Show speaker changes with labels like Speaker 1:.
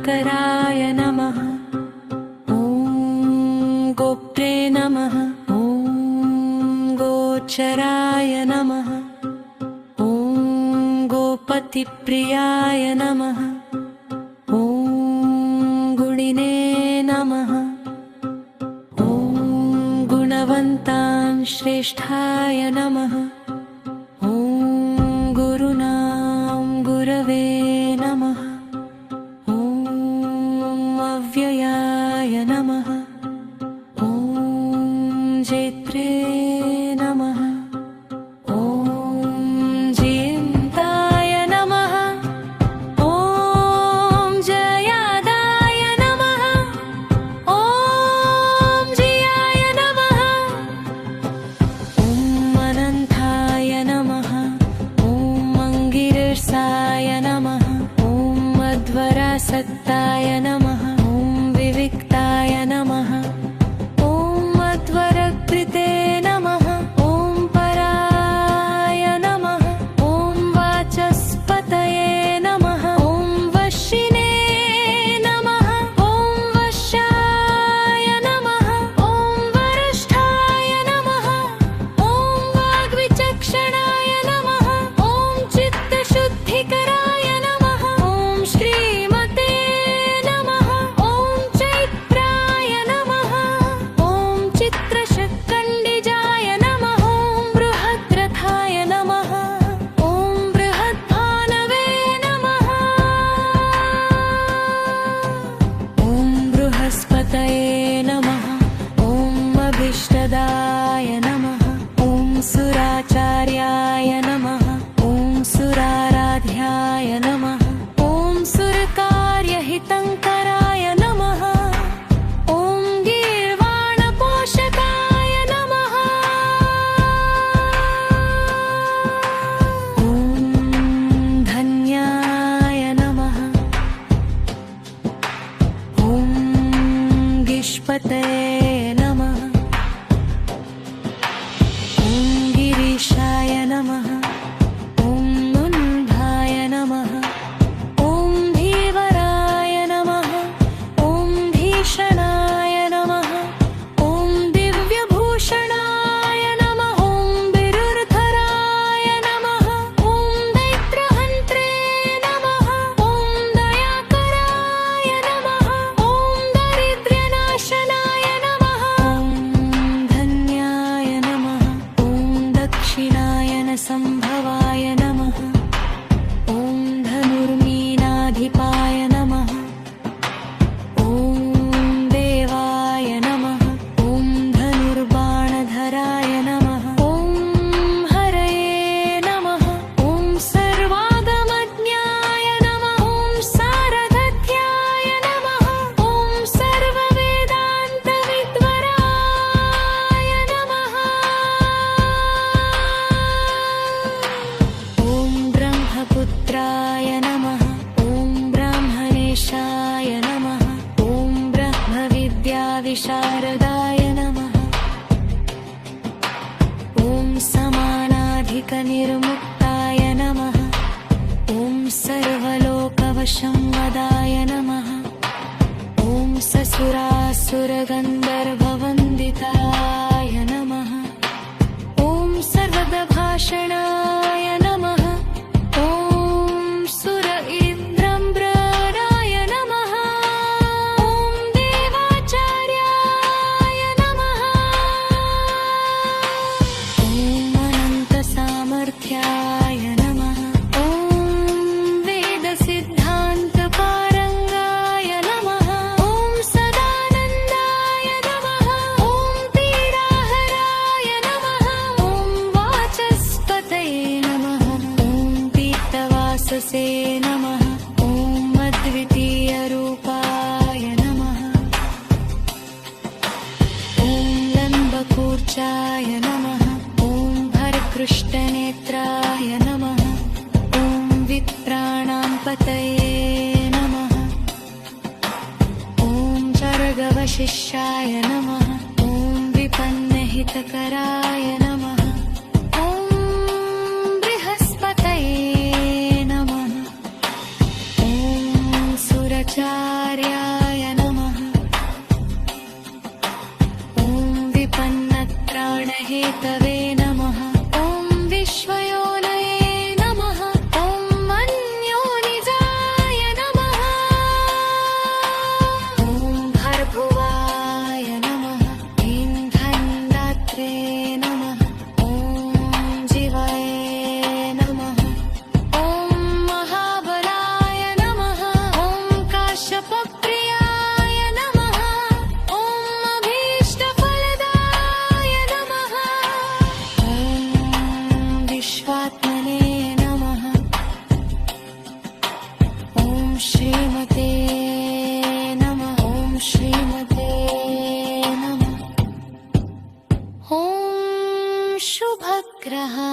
Speaker 1: दिवाकराय नमः। ॐ गोप्त्रे नमः। ॐ गोचराय नमः। ॐ गोपतिप्रियाय नमः। ॐ गुणिने नमः। ॐ गुणवन्तां श्रेष्ठाय नमः। ॐ गुरुणां गुरवे नमः। ॐ अव्ययाय नमः। ॐ जेत्रे नमः। ॐ जयन्ताय नमः। ॐ जयादाय नमः। ॐ जियाय नमः। ॐ अनन्ताय नमः। ॐ अङ्गिरसाय नमः। ॐ अध्वरासक्ताय नमः। ॐ विविक्ताय नमः। ॐ अध्वरकृते नमः। ॐ पराय नमः। ॐ वाचस्पतये नमः। ॐ वशिने नमः। ॐ वशाय नमः। ॐ वरिष्ठाय नमः। ॐ वाग्विचक्षणाय नमः। ॐ चित्तशुद्धिकराय नमः। ॐ श्रीमते नमः। ॐ चैत्राय नमः। ॐ चित्रशक्कण्डिजाय नमः। ॐ बृहद्रथाय नमः। ॐ बृहद्भानवे नमः। ॐ बृहस्पतये नमः। ॐ अभीष्टदाय नमः। ॐ सुराचार्याय नमः। ॐ सुराराध्याय नमः। ॐ सुरकार्यहितङ्कराय नमः। ॐ गीर्वाणपोषकाय नमः। ॐ धन्याय नमः। ॐ गिष्पतये नमः। ॐ गिरीशाय नमः। ॐ मुन्धाय नमः। ॐ धीवराय नमः। ॐ भीषणाय नमः। ॐ दिव्यभूषणाय नमः। ॐ बिरुर्धराय नमः। ॐ दैत्रहन्त्रे नमः। ॐ दयाकराय नमः। ॐ दारिद्र्यनाशनाय नमः। ॐ धन्याय नमः। ॐ दक्षिणायनसम्भवाय नमः। ॐ धनुर्मीनाधिपाय नमः। ॐ देवाय नमः। ॐ धनुर्बाणधराय नमः। ॐ हरये नमः। ॐ सर्वागमज्ञाय नमः। ॐ सारथ्याय नमः। ॐ सर्ववेदान्तविद्वराय नमः। ॐ ब्रह्मपुत्राय नमः। ॐ ब्राह्मणेशाय नमः। ॐ ब्रह्मविद्याविशारदाय नमः। ॐ समानाधिकनिर्मुक्ताय नमः। ॐ सर्वलोकवशंवदाय नमः। ॐ ससुरासुरगन्धर्ववन्दिताय नमः। ॐ सर्वभाषणाय नमः। ॐ सुर इन्द्रम्ब्राय नमः। ॐ देवाचार्याय नमः। ॐ अनन्तसामर्थ्याय नमः। ॐ वेदसिद्धान्तपारङ्गाय नमः। ॐ सदानन्दाय नमः। ॐ पीडाहराय नमः। ॐ वाचस्पतये नमः। ॐ पीतवाससे नमः। ॐ अद्वितीयरूपाय नमः। ॐ लम्बकूर्चाय नमः। ॐ भरकृष्टनेत्राय नमः। ॐ विप्राणां पतये नमः। ॐ चर्गवशिष्याय नमः। ॐ विपन्नहितकराय नमः। ॐ बृहस्पतये नमः। ॐ सुरचार्याय प्राणहेतवे नमः ॐ विश्वयोनये नमः ॐ मन्योनिजाय नमः ॐ भर्भुवाय नमः इन्धनदात्रे नमः ॐ जीवाय नमः ॐ महाबलाय नमः ॐ काश्यपप्रियाय नमः ॐ अभीष्टफलदाय नमः ॐ विश्वात्मने नमः ॐ श्रीमते नमः ॐ श्रीमते नमः ॐ शुभग्रहा